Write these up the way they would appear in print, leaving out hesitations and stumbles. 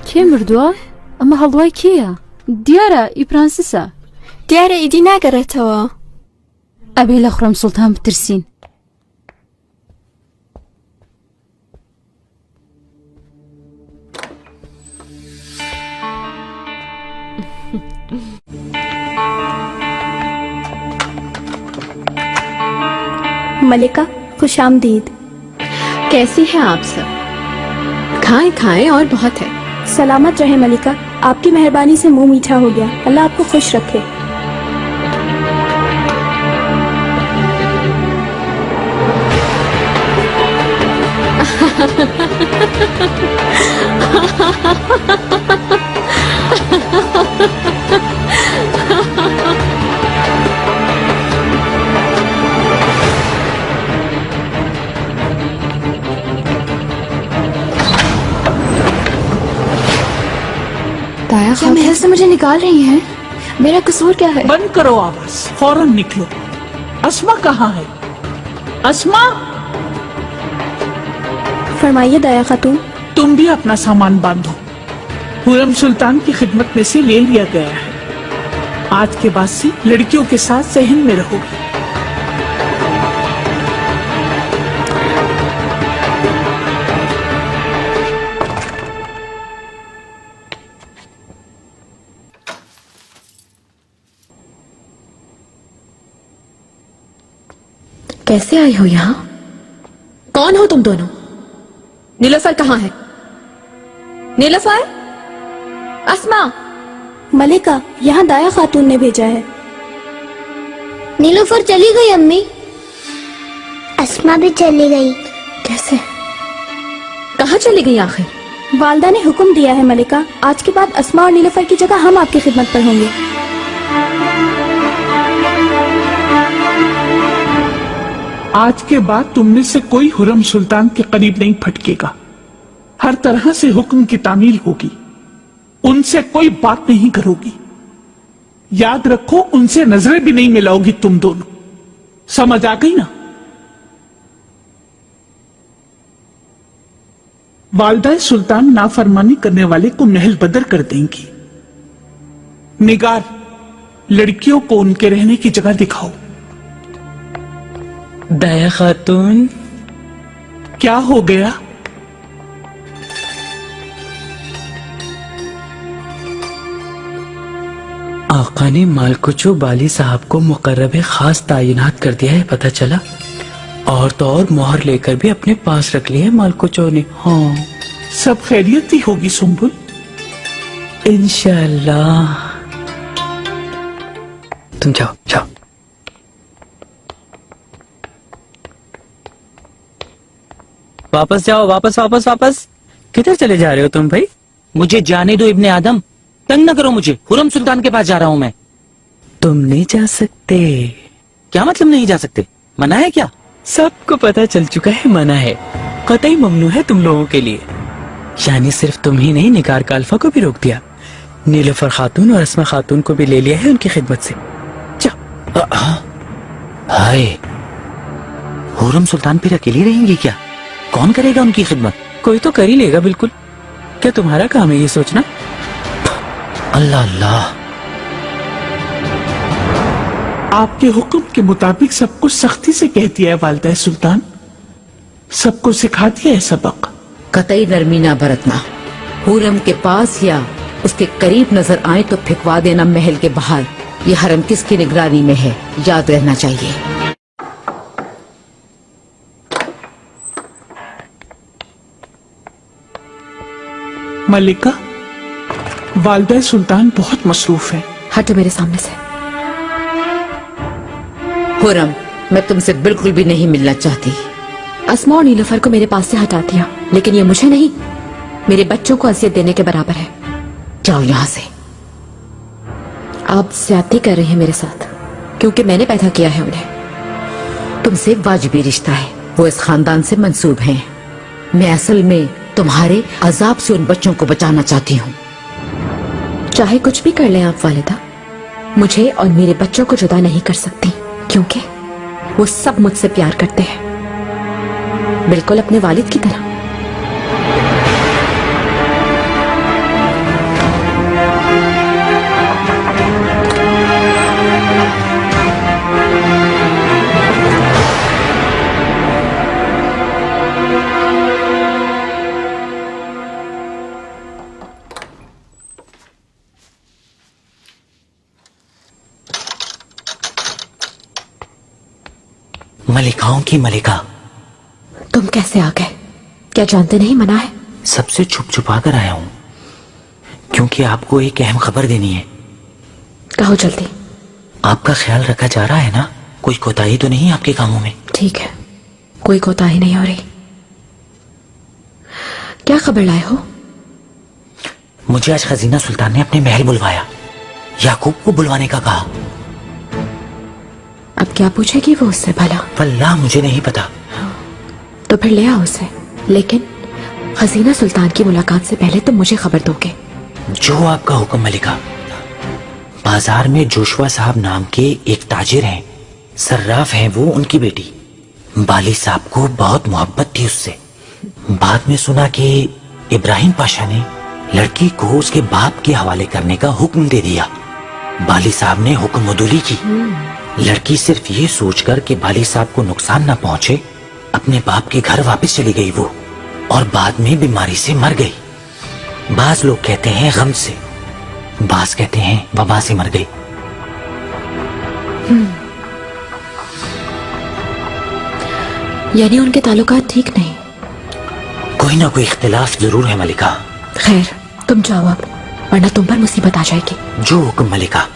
کێ مردووە؟ ئەمە هەڵوای کێیە؟ دیارە ئی پرانسیسە. دیارە ئیدی ناگەڕێتەوە. ئەبێ لە خورم سوڵتان بترسین. ملکہ خوش آمدید. کیسی ہیں آپ سب؟ کھائیں کھائیں اور بہت ہے. سلامت رہے ملکہ، آپ کی مہربانی سے منہ میٹھا ہو گیا. اللہ آپ کو خوش رکھے. کیا محل سے مجھے نکال رہی ہیں؟ میرا قصور کیا ہے؟ بند کرو آواز، فوراً نکلو. اسما کہاں ہے؟ اسما! فرمائیے دایا خاتون. تم بھی اپنا سامان باندھو. خرم سلطان کی خدمت میں سے لے لیا گیا ہے. آج کے بعد سے لڑکیوں کے ساتھ صحن میں رہو گی. کیسے آئی ہو یہاں؟ کون ہو تم دونوں؟ نیلوفر کہاں ہے؟ نیلوفر؟ اسما! ملکہ یہاں دایا خاتون نے بھیجا ہے. نیلوفر چلی گئی امی. اسما بھی چلی گئی. کیسے؟ کہاں چلی گئی آخر؟ والدہ نے حکم دیا ہے ملکہ، آج کے بعد اسما اور نیلوفر کی جگہ ہم آپ کی خدمت پر ہوں گے. آج کے بعد تم میں سے کوئی خرم سلطان کے قریب نہیں پھٹکے گا. ہر طرح سے حکم کی تعمیل ہوگی. ان سے کوئی بات نہیں کرو گی. یاد رکھو ان سے نظریں بھی نہیں ملاؤ گی تم دونوں. سمجھ آ گئی نا؟ والدہ سلطان نافرمانی کرنے والے کو محل بدر کر دیں گی. نگار، لڑکیوں کو ان کے رہنے کی جگہ دکھاؤ. دایا خاتون، کیا ہو گیا؟ آقا نے مالکچو بالی صاحب کو مقرب خاص تعینات کر دیا ہے، پتہ چلا؟ اور تو اور مہر لے کر بھی اپنے پاس رکھ لی ہے مالکچو نے. ہاں، سب خیریت ہی ہوگی سنبل. انشاءاللہ. تم جاؤ جاؤ. واپس جاؤ، واپس واپس واپس. کدھر چلے جا رہے ہو تم بھائی؟ مجھے جانے دو ابن آدم، تنگ نہ کرو مجھے. خرم سلطان کے پاس جا رہا ہوں میں. تم نہیں جا سکتے. کیا مطلب نہیں جا سکتے؟ منع ہے کیا؟ سب کو پتا چل چکا ہے منع ہے، قطعی ممنوع ہے تم لوگوں کے لیے. یعنی صرف تم ہی نہیں، نگار کا الفا کو بھی روک دیا. نیلوفر خاتون اور اسما خاتون کو بھی لے لیا ہے ان کی خدمت سے. جاؤ. ہائے، خرم سلطان پھر اکیلی رہیں گی کیا؟ کون کرے گا ان کی خدمت؟ کوئی تو کر ہی لے گا. بالکل. کیا تمہارا کام ہے یہ سوچنا؟ اللہ اللہ. آپ کے حکم کے مطابق سب کچھ سختی سے کہہ دیا ہے والدہ سلطان. سب کو سکھا دیا ہے سبق. قطعی نرمی نہ برتنا. حرم کے پاس یا اس کے قریب نظر آئے تو پھینکوا دینا محل کے باہر. یہ حرم کس کی نگرانی میں ہے، یاد رہنا چاہیے. ملکہ، والدہ سلطان بہت مصروف ہے. ہٹو میرے سامنے سے. حرم، میں تم سے بالکل بھی نہیں ملنا چاہتی. اسما اور نیلوفر کو میرے پاس سے ہٹا دیا، لیکن یہ مجھے نہیں، میرے بچوں کو اذیت دینے کے برابر ہے. جاؤ یہاں سے. آپ زیادتی کر رہے ہیں میرے ساتھ، کیونکہ میں نے پیدا کیا ہے انہیں. تم سے واجبی رشتہ ہے، وہ اس خاندان سے منسوب ہیں. میں اصل میں تمہارے عذاب سے ان بچوں کو بچانا چاہتی ہوں. چاہے کچھ بھی کر لیں آپ والدہ، مجھے اور میرے بچوں کو جدا نہیں کر سکتی، کیونکہ وہ سب مجھ سے پیار کرتے ہیں، بالکل اپنے والد کی طرح. मलिकाओं की मलिका। तुम कैसे आ गए? क्या जानते नहीं मना है? सबसे छुप छुपा कर आया हूं, क्योंकि आपको एक अहम खबर देनी है। कहो जल्दी। आपका ख्याल रखा जा रहा है ना? कोई कोताही तो नहीं आपके कामों में? ठीक है, कोई कोताही नहीं हो रही। क्या खबर लाए हो? मुझे आज खजीना सुल्तान ने अपने महल बुलवाया, याकूब को बुलवाने का कहा। अब क्या पूछेगी वो उससे भला? वल्लाह मुझे नहीं पता। तो फिर ले आओ उसे, लेकिन खजीना सुल्तान की मुलाकात से पहले तुम मुझे खबर दोगे। जो आपका हुक्म मलिका। बाजार में जोशवा साहब नाम के एक ताजिर हैं, सर्राफ हैं वो, उनकी बेटी। बाली साहब को बहुत मोहब्बत थी उससे। बाद में सुना कि इब्राहिम पाशा ने लड़की को उसके बाप के हवाले करने का हुक्म दे दिया। बाली साहब ने हुक्म अदुली की। लड़की सिर्फ ये सोचकर कि बाली साहब को नुकसान न पहुंचे, अपने बाप के घर वापस चली गई वो, और बाद में बीमारी से मर गई। बाज लोग कहते हैं गम से, बाज कहते हैं वबा से मर गई। यानी उनके ताल्लुकात ठीक नहीं। कोई ना कोई इख्तिलाफ जरूर है मलिका। खैर, तुम जाओ अब, वरना तुम पर मुसीबत आ जाएगी। जो हुक्म मलिका।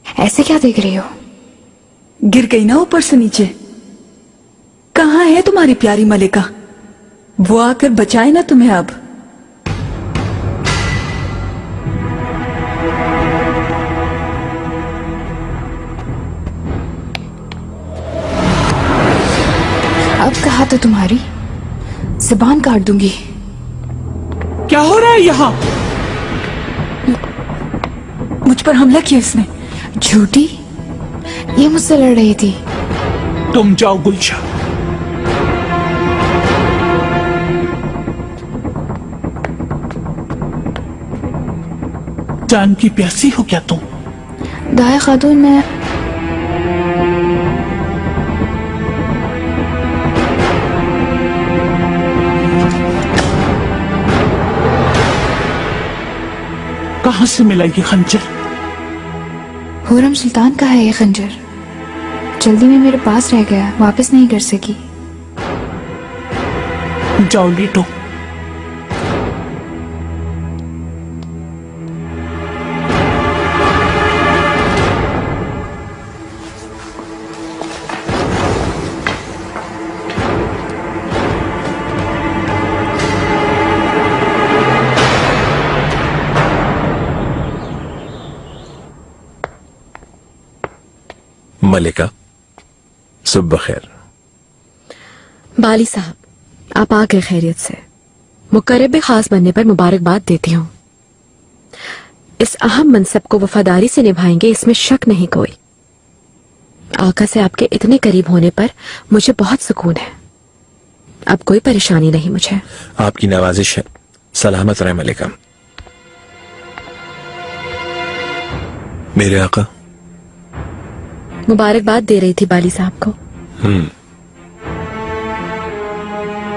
ऐसे क्या देख रही हो? गिर गई ना ऊपर से नीचे। कहाँ है तुम्हारी प्यारी मलिका? वो आकर बचाए ना तुम्हें अब। अब कहा तो तुम्हारी जुबान काट दूंगी। क्या हो रहा है यहाँ? मुझ पर हमला किया इसने। झूठी, ये मुझसे लड़ रही थी। तुम जाओ गुलशा। जान की प्यासी हो क्या तुम? दाया खातून, मैं कहां से मिला ये खंजर? हुरम सुल्तान का है ये खंजर। जल्दी में मेरे पास रह गया, वापस नहीं कर सकी। जाओ लेटो। मलिका, सुबह खैर। बाली साहब, आप आ गए खैरियत से। मुकर्रब खास बनने पर मुबारकबाद देती हूँ। इस अहम मनसब को वफादारी से निभाएंगे, इसमें शक नहीं कोई। आका से आपके इतने करीब होने पर मुझे बहुत सुकून है। अब कोई परेशानी नहीं मुझे। आपकी नवाजिश है। सलामत रहे मलिका। मेरे आका। मुबारकबाद दे रही थी बाली साहब को।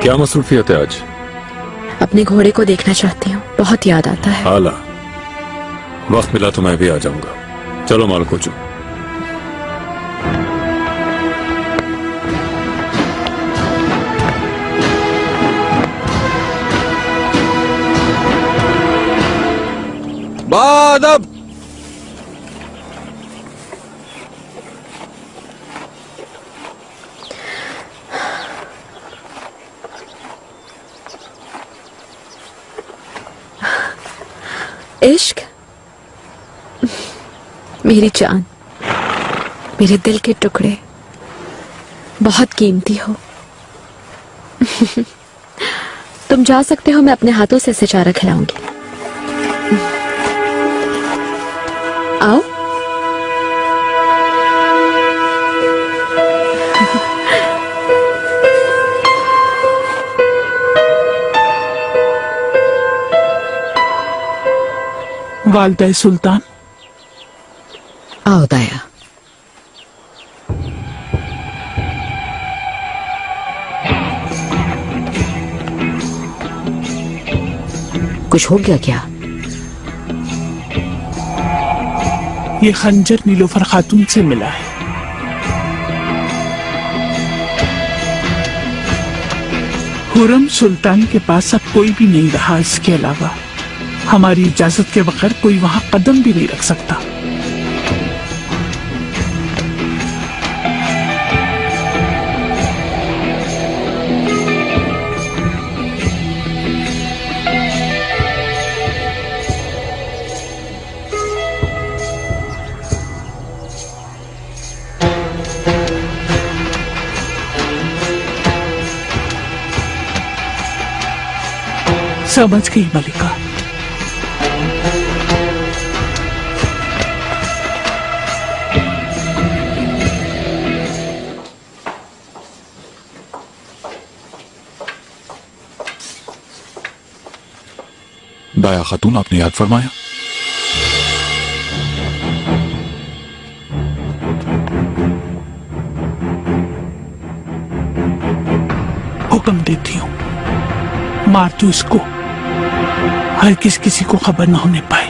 क्या मसरूफियत है आज? अपने घोड़े को देखना चाहती हूँ, बहुत याद आता है। आला, वक्त मिला तो मैं भी आ जाऊंगा। चलो माल कोचो। बादब। इश्क, मेरी जान, मेरे दिल के टुकड़े, बहुत कीमती हो। तुम जा सकते हो, मैं अपने हाथों से इसे चारा खिलाऊंगी। आओ। वालदा सुल्तान। आओ दाया। कुछ हो गया क्या? ये खंजर नीलोफर खातून से मिला है। हुरम सुल्तान के पास अब कोई भी नहीं रहा। इसके अलावा हमारी इजाजत के बगैर कोई वहां कदम भी नहीं रख सकता। समझ गई मलिका। दाया खातून, आपने याद फरमाया। हुक्म देती हूँ, मार दो इसको। हर किसी को खबर न होने पाए।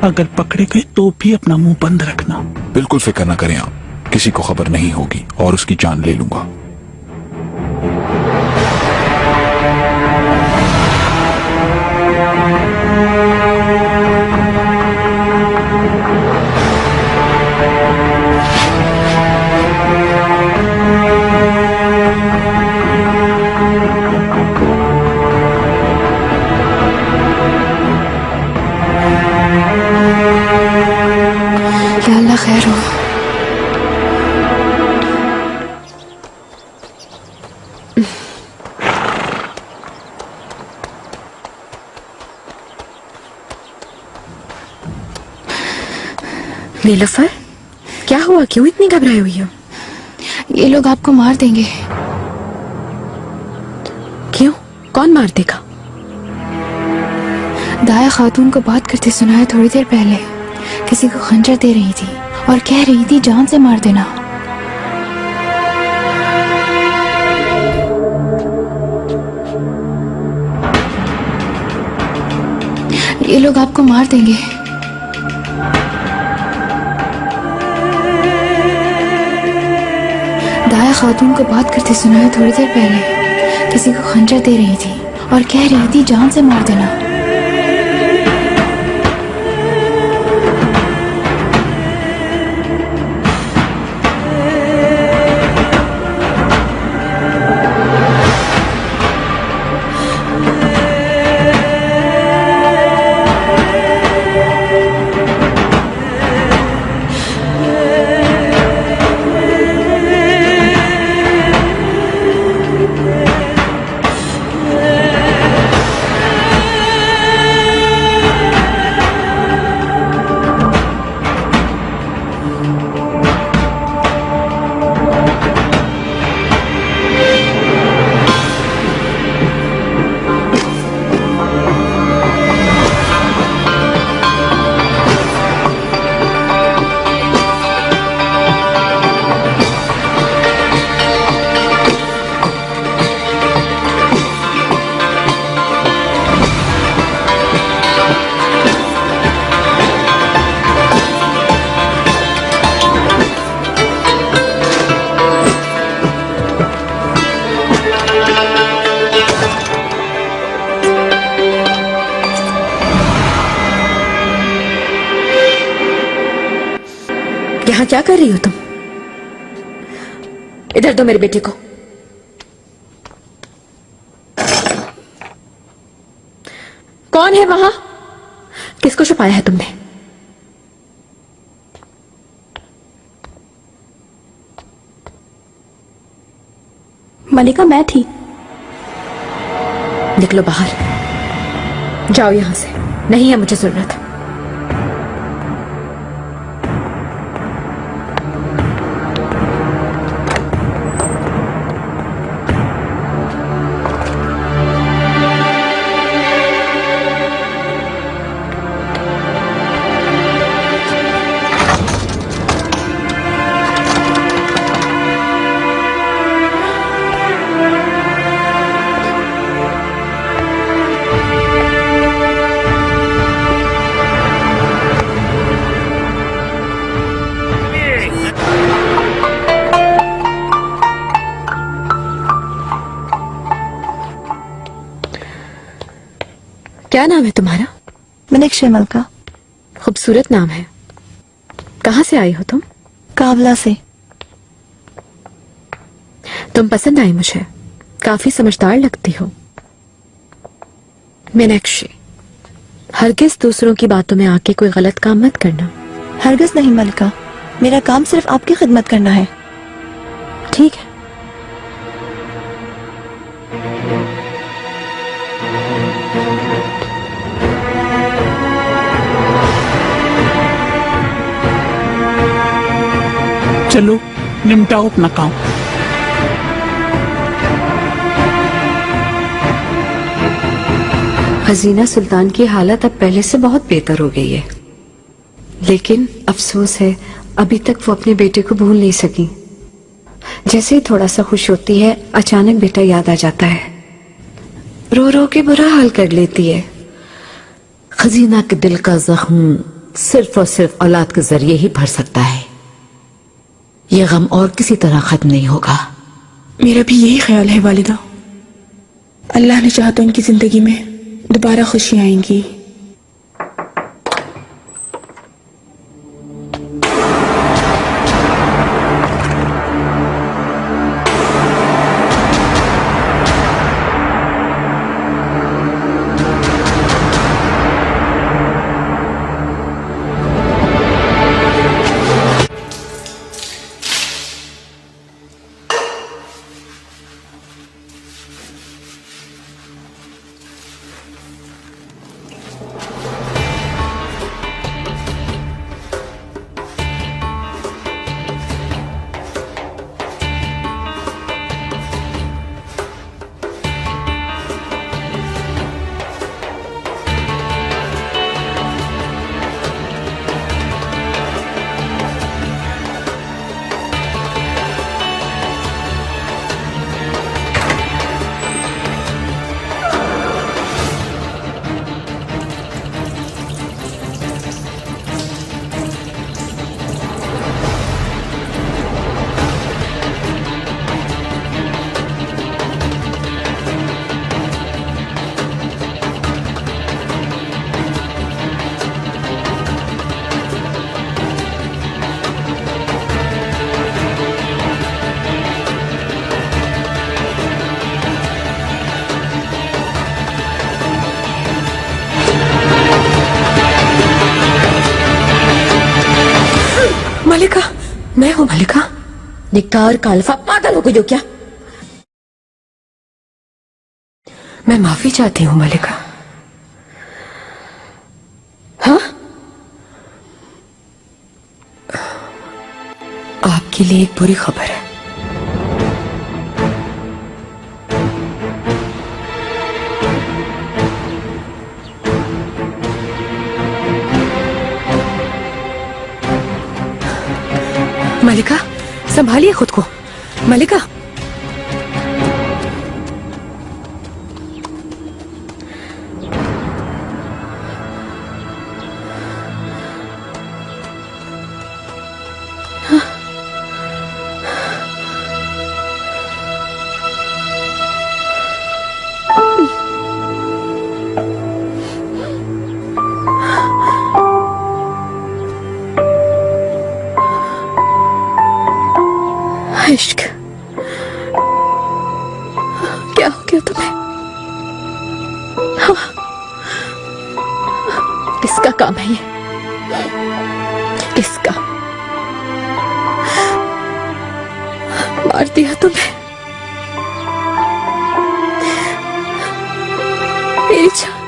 अगर पकड़े गए तो भी अपना मुंह बंद रखना। बिल्कुल फिक्र न करें आप, किसी को खबर नहीं होगी और उसकी जान ले लूंगा। या अल्लाह खैर हो। नीलोफर, क्या हुआ? क्यों इतनी घबराई हुई हो? ये लोग आपको मार देंगे। क्यों? कौन मार देगा? दाया खातून को बात करते सुना है थोड़ी देर पहले। किसी को खंजर दे रही थी और कह रही थी जान से मार देना। ये लोग आपको मार देंगे। दाया खातून को बात करते सुना है थोड़ी देर पहले। किसी को खंजर दे रही थी और कह रही थी जान से मार देना। यहाँ क्या कर रही हो तुम? इधर दो मेरे बेटे को। कौन है वहां? किसको छुपाया है तुमने? मलिका, मैं थी। निकलो बाहर, जाओ यहां से। नहीं है मुझे जरूरत। क्या नाम है तुम्हारा? मीनाक्षी मलका। खूबसूरत नाम है। कहाँ से आई हो तुम? काबला से। तुम पसंद आई मुझे, काफी समझदार लगती हो। मीनाक्षी, हरगिज दूसरों की बातों में आके कोई गलत काम मत करना। हरगिज नहीं मलका, मेरा काम सिर्फ आपकी खिदमत करना है। ठीक है। चलो निपटाओ अपना काम। हसीना सुल्तान की हालत अब पहले से बहुत बेहतर हो गई है, लेकिन अफसोस है अभी तक वो अपने बेटे को भूल नहीं सकी। जैसे ही थोड़ा सा खुश होती है, अचानक बेटा याद आ जाता है, रो रो के बुरा हाल कर लेती है। खजीना के दिल का जख्म सिर्फ और सिर्फ औलाद के जरिए ही भर सकता है। ये गम और किसी तरह खत्म नहीं होगा। मेरा भी यही ख्याल है वालिदा। अल्लाह ने चाहा तो इनकी जिंदगी में दोबारा खुशी आएंगी। मलिका, मैं हूँ मलिका। निकार का अल्फा पागल हो गई हो क्या? मैं माफी चाहती हूँ मलिका। हाँ, आपके लिए एक बुरी खबर है। मलिका, संभालिए खुद को। मलिका, इश्क क्या हो गया तुम्हें? हाँ, किसका काम है ये? किसका? मार दिया तुम्हें? मेरी जान।